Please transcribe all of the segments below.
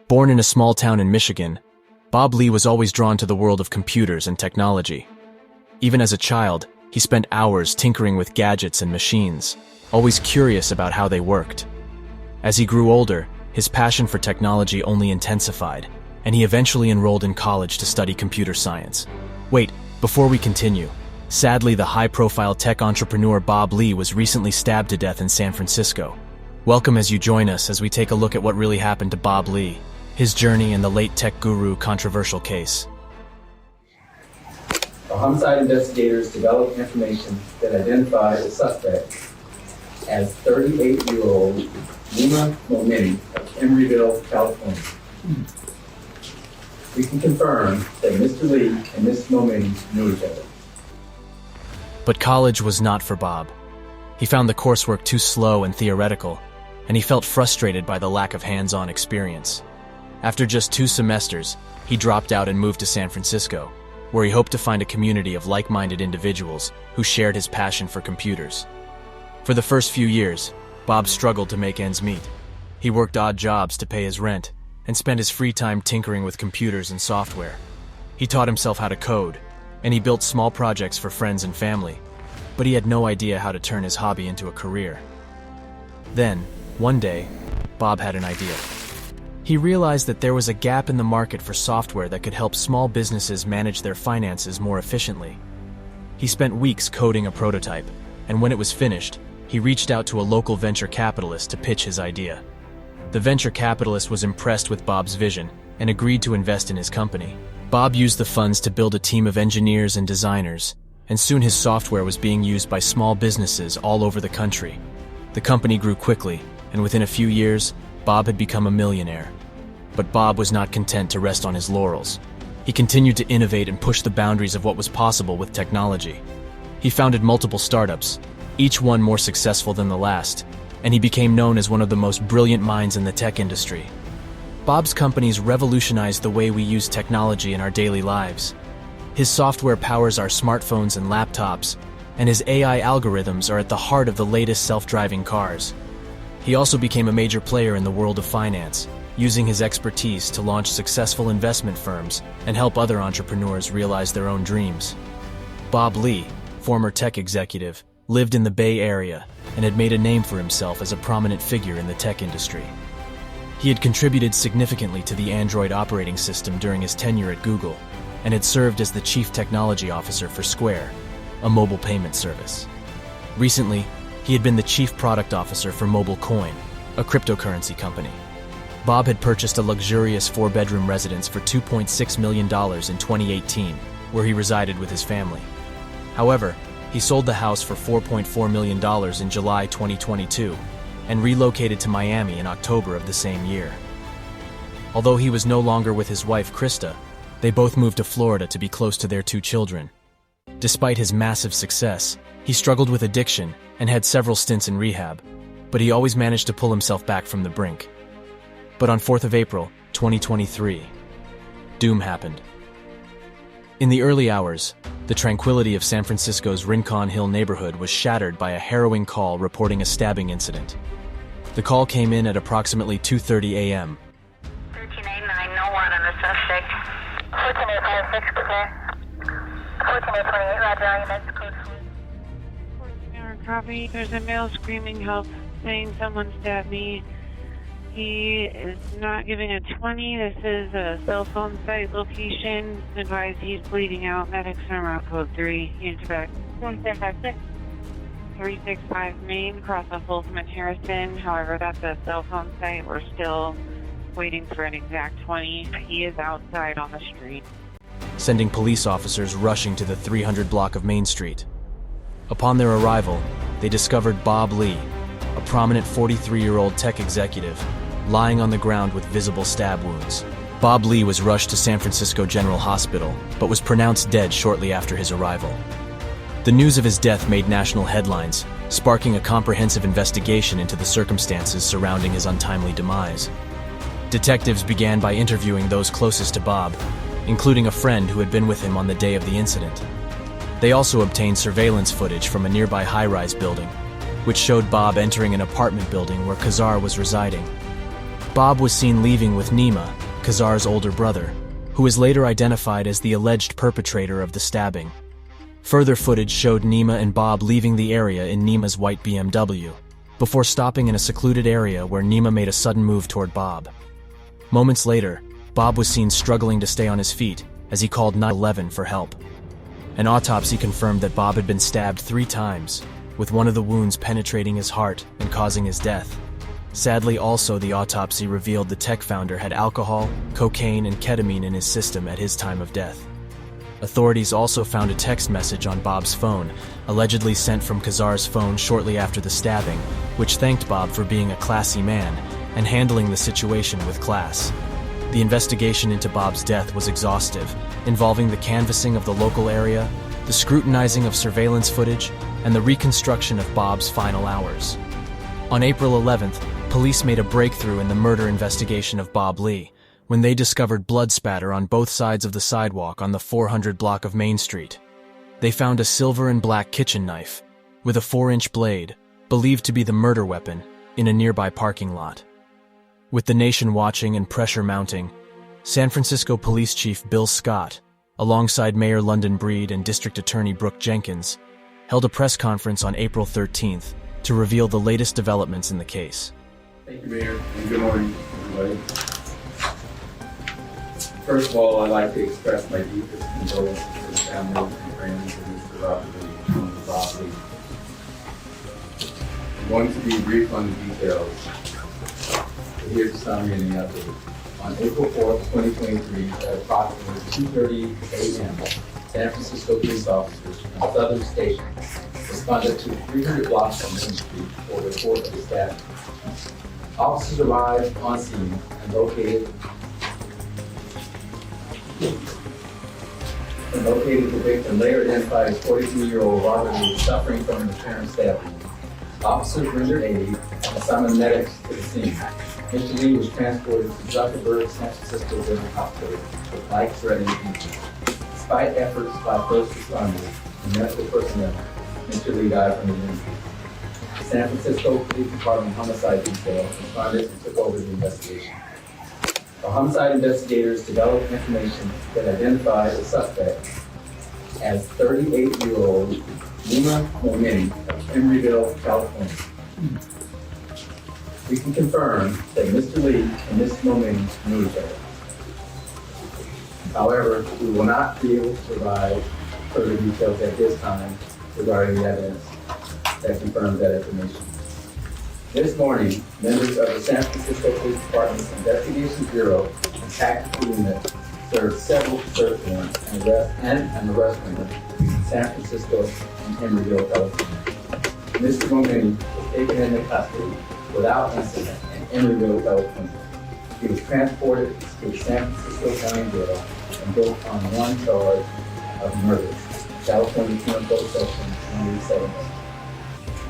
Born in a small town in Michigan, Bob Lee was always drawn to the world of computers and technology. Even as a child, he spent hours tinkering with gadgets and machines, always curious about how they worked. As he grew older, his passion for technology only intensified, and he eventually enrolled in college to study computer science. Wait, before we continue, sadly the high-profile tech entrepreneur Bob Lee was recently stabbed to death in San Francisco. Welcome as you join us as we take a look at what really happened to Bob Lee, his journey and the late tech guru controversial case. The homicide investigators developed information that identified the suspect as 38-year-old Nima Momeni of Emeryville, California. We can confirm that Mr. Lee and Mrs. Momeni knew each other. But college was not for Bob. He found the coursework too slow and theoretical, and he felt frustrated by the lack of hands-on experience. After just 2 semesters, he dropped out and moved to San Francisco, where he hoped to find a community of like-minded individuals who shared his passion for computers. For the first few years, Bob struggled to make ends meet. He worked odd jobs to pay his rent and spent his free time tinkering with computers and software. He taught himself how to code, and he built small projects for friends and family, but he had no idea how to turn his hobby into a career. Then, one day, Bob had an idea. He realized that there was a gap in the market for software that could help small businesses manage their finances more efficiently. He spent weeks coding a prototype, and when it was finished, he reached out to a local venture capitalist to pitch his idea. The venture capitalist was impressed with Bob's vision and agreed to invest in his company. Bob used the funds to build a team of engineers and designers, and soon his software was being used by small businesses all over the country. The company grew quickly, and within a few years, Bob had become a millionaire. But Bob was not content to rest on his laurels. He continued to innovate and push the boundaries of what was possible with technology. He founded multiple startups, each one more successful than the last, and he became known as one of the most brilliant minds in the tech industry. Bob's companies revolutionized the way we use technology in our daily lives. His software powers our smartphones and laptops, and his AI algorithms are at the heart of the latest self-driving cars. He also became a major player in the world of finance, using his expertise to launch successful investment firms and help other entrepreneurs realize their own dreams. Bob Lee, former tech executive, lived in the Bay Area and had made a name for himself as a prominent figure in the tech industry. He had contributed significantly to the Android operating system during his tenure at Google and had served as the chief technology officer for Square, a mobile payment service. Recently, he had been the chief product officer for Mobile Coin, a cryptocurrency company. Bob had purchased a luxurious 4-bedroom residence for $2.6 million in 2018, where he resided with his family. However, he sold the house for $4.4 million in July 2022 and relocated to Miami in October of the same year. Although he was no longer with his wife Krista, they both moved to Florida to be close to their 2 children. Despite his massive success, he struggled with addiction and had several stints in rehab, but he always managed to pull himself back from the brink. But on 4th of April, 2023, doom happened. In the early hours, the tranquility of San Francisco's Rincon Hill neighborhood was shattered by a harrowing call reporting a stabbing incident. The call came in at approximately 2:30 a.m. 13901 on the suspect. 14856, clear. 14828, roger, are you next, code? Copy. There's a male screaming help, saying someone stabbed me. He is not giving a 20. This is a cell phone site location. Advise he's bleeding out. Medics are around code 3. Unit back. 1756. 365 Main, across the Folsom and Harrison. However, that's a cell phone site. We're still waiting for an exact 20. He is outside on the street. Sending police officers rushing to the 300 block of Main Street. Upon their arrival, they discovered Bob Lee, a prominent 43-year-old tech executive, lying on the ground with visible stab wounds. Bob Lee was rushed to San Francisco General Hospital, but was pronounced dead shortly after his arrival. The news of his death made national headlines, sparking a comprehensive investigation into the circumstances surrounding his untimely demise. Detectives began by interviewing those closest to Bob, including a friend who had been with him on the day of the incident. They also obtained surveillance footage from a nearby high-rise building, which showed Bob entering an apartment building where Kazar was residing. Bob was seen leaving with Nima, Kazar's older brother, who was later identified as the alleged perpetrator of the stabbing. Further footage showed Nima and Bob leaving the area in Nima's white BMW, before stopping in a secluded area where Nima made a sudden move toward Bob. Moments later, Bob was seen struggling to stay on his feet as he called 911 for help. An autopsy confirmed that Bob had been stabbed 3 times, with one of the wounds penetrating his heart and causing his death. Sadly, also the autopsy revealed the tech founder had alcohol, cocaine, and ketamine in his system at his time of death. Authorities also found a text message on Bob's phone, allegedly sent from Kazar's phone shortly after the stabbing, which thanked Bob for being a classy man and handling the situation with class. The investigation into Bob's death was exhaustive, involving the canvassing of the local area, the scrutinizing of surveillance footage, and the reconstruction of Bob's final hours. On April 11th, police made a breakthrough in the murder investigation of Bob Lee, when they discovered blood spatter on both sides of the sidewalk on the 400 block of Main Street. They found a silver and black kitchen knife, with a 4-inch blade, believed to be the murder weapon, in a nearby parking lot. With the nation watching and pressure mounting, San Francisco Police Chief Bill Scott, alongside Mayor London Breed and District Attorney Brooke Jenkins, held a press conference on April 13th to reveal the latest developments in the case. Thank you, Mayor, and good morning, everybody. First of all, I'd like to express my deepest condolences to the family and friends of Mr. Robert Lee and Mr. Bob Lee. I'm going to be brief on the details, but here's a summary and the update. On April 4th, 2023, at approximately 2:30 a.m., San Francisco police officers from Southern Station responded to 300 blocks on Main Street for a report of the stabbing. Officers arrived on scene and located the victim, later identified as 42-year-old Robert Lee, suffering from an apparent stabbing. Officers rendered aid and summoned medics to the scene. Mr. Lee was transported to Zuckerberg San Francisco General Hospital with life-threatening injuries. Despite efforts by first responders and medical personnel, Mr. Lee died from his injuries. The San Francisco Police Department Homicide Detail responded and took over the investigation. The homicide investigators developed information that identified the suspect as 38-year-old Nima Momeni of Emeryville, California. We can confirm that Mr. Lee and Ms. Momeni knew each other. However, we will not be able to provide further details at this time regarding the evidence that confirms that information. This morning, members of the San Francisco Police Department's Investigation Bureau and Tactical Unit served several search warrants and an arrest warrant in San Francisco and Emeryville, California. Mr. Momeni was taken into custody without incident in Emeryville, California. He was transported to the San Francisco County Jail and booked on one charge of murder, California Penal Code Section 187.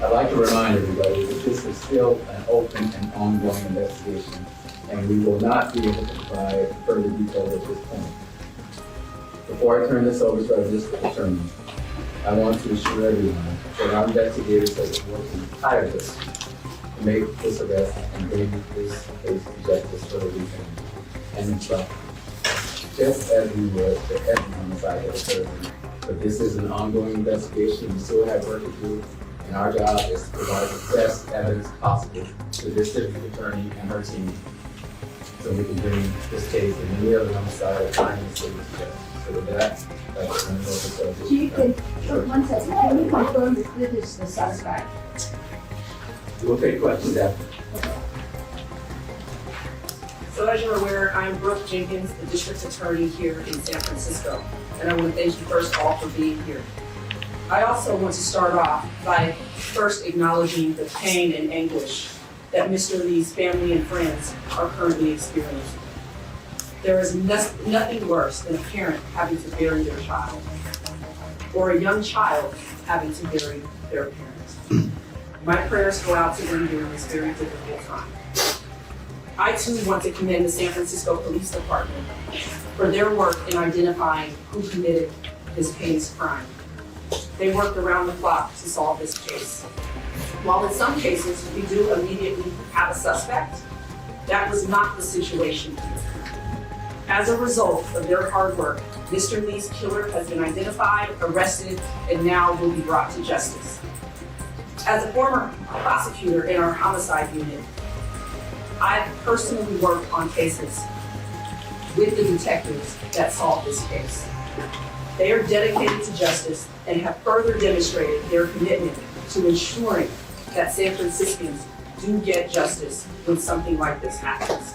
I'd like to remind everybody that this is still an open and ongoing investigation, and we will not be able to provide further details at this point. Before I turn this over to our district attorney, I want to assure everyone that our investigators have been working tirelessly to make this arrest and bring this case to justice for the weekend and himself, just as we would for every homicide that occurred. But this is an ongoing investigation. We still have work to do, and our job is to provide the best evidence possible to the district attorney and her team so we can bring this case and any other homicide or crime in the city to justice. So with that, I'd like to turn it over to Chief, one second, can you confirm that this is the suspect? We'll take questions after. So as you're aware, I'm Brooke Jenkins, the district attorney here in San Francisco, and I want to thank you first of all for being here. I also want to start off by first acknowledging the pain and anguish that Mr. Lee's family and friends are currently experiencing. There is nothing worse than a parent having to bury their child, or a young child having to bury their parents. My prayers go out to them during this very difficult time. I too want to commend the San Francisco Police Department for their work in identifying who committed this heinous crime. They worked around the clock to solve this case. While in some cases we do immediately have a suspect, That was not the situation here. As a result of their hard work, Mr. Lee's killer has been identified, arrested, and now will be brought to justice. As a former prosecutor in our homicide unit, I've personally worked on cases with the detectives that solved this case. They are dedicated to justice and have further demonstrated their commitment to ensuring that San Franciscans do get justice when something like this happens.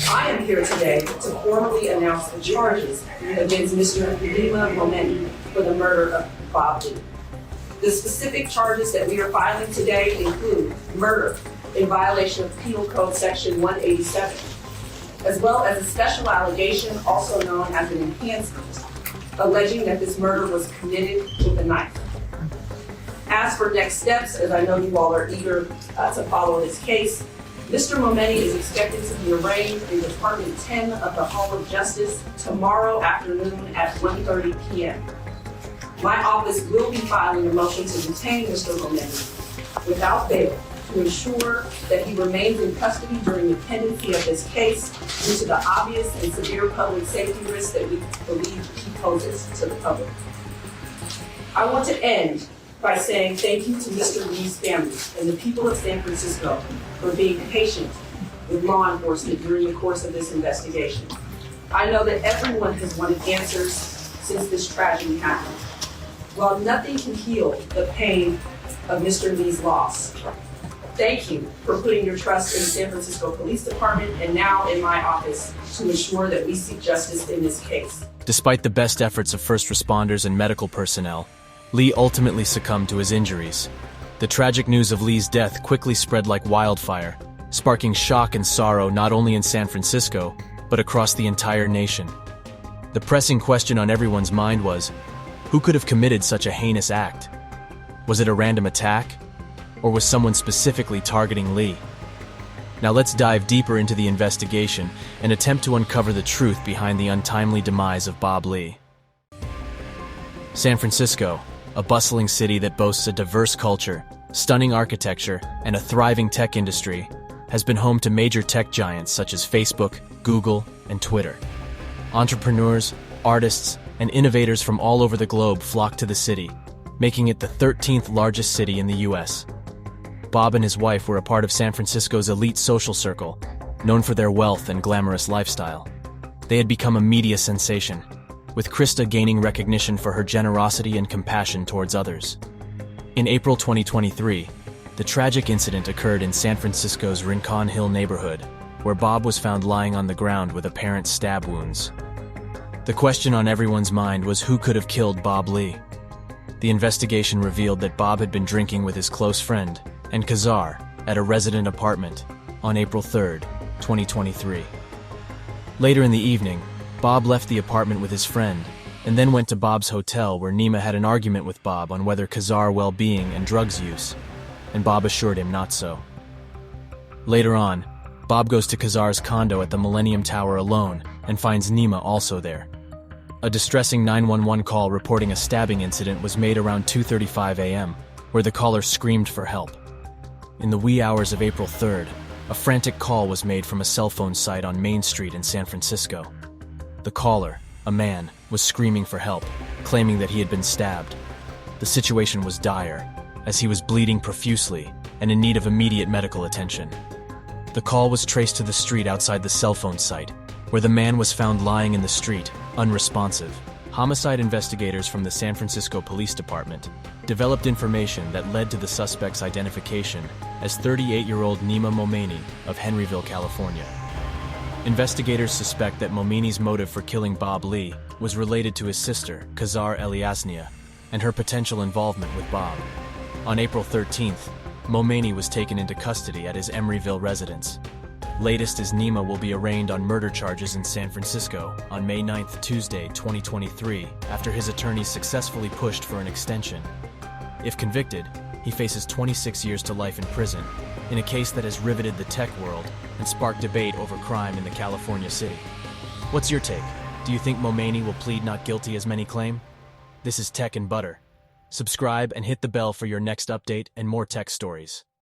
I am here today to formally announce the charges against Mr. Demise for the murder of Boblee. The specific charges that we are filing today include murder in violation of Penal Code Section 187, as well as a special allegation, also known as an enhancement, alleging that this murder was committed with a knife. As for next steps, as I know you all are eager to follow this case, Mr. Momeni is expected to be arraigned in Department 10 of the Hall of Justice tomorrow afternoon at 1:30 p.m. My office will be filing a motion to detain Mr. Momeni without bail to ensure that he remains in custody during the pendency of this case due to the obvious and severe public safety risks that we believe he poses to the public. I want to end by saying thank you to Mr. Lee's family and the people of San Francisco for being patient with law enforcement during the course of this investigation. I know that everyone has wanted answers since this tragedy happened. While nothing can heal the pain of Mr. Lee's loss, thank you for putting your trust in the San Francisco Police Department and now in my office to ensure that we seek justice in this case. Despite the best efforts of first responders and medical personnel, Lee ultimately succumbed to his injuries. The tragic news of Lee's death quickly spread like wildfire, sparking shock and sorrow not only in San Francisco, but across the entire nation. The pressing question on everyone's mind was, who could have committed such a heinous act? Was it a random attack? Or was someone specifically targeting Lee? Now let's dive deeper into the investigation and attempt to uncover the truth behind the untimely demise of Boblee. San Francisco, a bustling city that boasts a diverse culture, stunning architecture, and a thriving tech industry, has been home to major tech giants such as Facebook, Google, and Twitter. Entrepreneurs, artists, and innovators from all over the globe flock to the city, making it the 13th largest city in the U.S. Bob and his wife were a part of San Francisco's elite social circle, known for their wealth and glamorous lifestyle. They had become a media sensation, with Krista gaining recognition for her generosity and compassion towards others. In April 2023, the tragic incident occurred in San Francisco's Rincon Hill neighborhood, where Bob was found lying on the ground with apparent stab wounds. The question on everyone's mind was who could have killed Boblee. The investigation revealed that Bob had been drinking with his close friend and Kazar at a resident apartment on April 3, 2023. Later in the evening, Bob left the apartment with his friend and then went to Bob's hotel where Nima had an argument with Bob on whether Kazar well-being and drugs use, and Bob assured him not so. Later on, Bob goes to Kazar's condo at the Millennium Tower alone and finds Nima also there. A distressing 911 call reporting a stabbing incident was made around 2:35 a.m., where the caller screamed for help. In the wee hours of April 3rd, a frantic call was made from a cell phone site on Main Street in San Francisco. The caller, a man, was screaming for help, claiming that he had been stabbed. The situation was dire, as he was bleeding profusely and in need of immediate medical attention. The call was traced to the street outside the cell phone site, where the man was found lying in the street, unresponsive. Homicide investigators from the San Francisco Police Department developed information that led to the suspect's identification as 38-year-old Nima Momeni of Henryville, California. Investigators suspect that Momeni's motive for killing Boblee was related to his sister, Kazar Eliasnia, and her potential involvement with Bob. On April 13th, Momeni was taken into custody at his Emeryville residence. Latest is Nima will be arraigned on murder charges in San Francisco on May 9th, Tuesday, 2023, after his attorneys successfully pushed for an extension. If convicted, he faces 26 years to life in prison, in a case that has riveted the tech world and sparked debate over crime in the California city. What's your take? Do you think Momeni will plead not guilty as many claim? This is Tech and Butter. Subscribe and hit the bell for your next update and more tech stories.